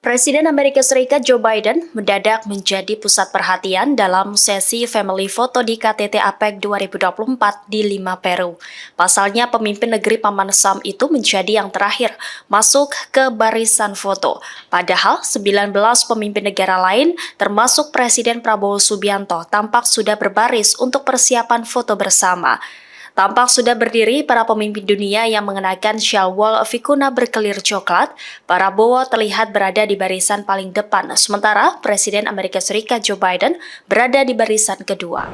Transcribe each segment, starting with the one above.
Presiden Amerika Serikat Joe Biden mendadak menjadi pusat perhatian dalam sesi family photo di KTT APEC 2024 di Lima, Peru. Pasalnya, pemimpin negeri Paman Sam itu menjadi yang terakhir masuk ke barisan foto. Padahal, 19 pemimpin negara lain, termasuk Presiden Prabowo Subianto, tampak sudah berbaris untuk persiapan foto bersama. Tampak sudah berdiri para pemimpin dunia yang mengenakan syawal vikuna berkelir coklat. Prabowo terlihat berada di barisan paling depan, sementara Presiden Amerika Serikat Joe Biden berada di barisan kedua.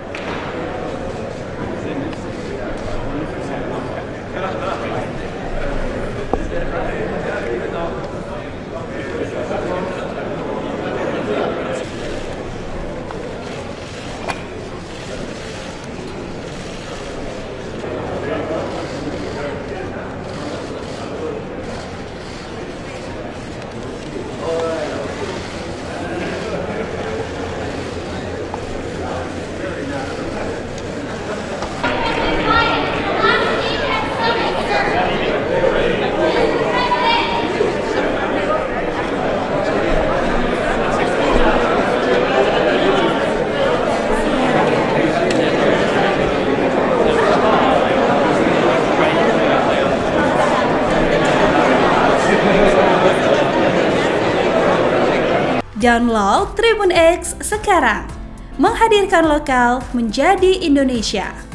Download Tribun X sekarang, menghadirkan lokal menjadi Indonesia.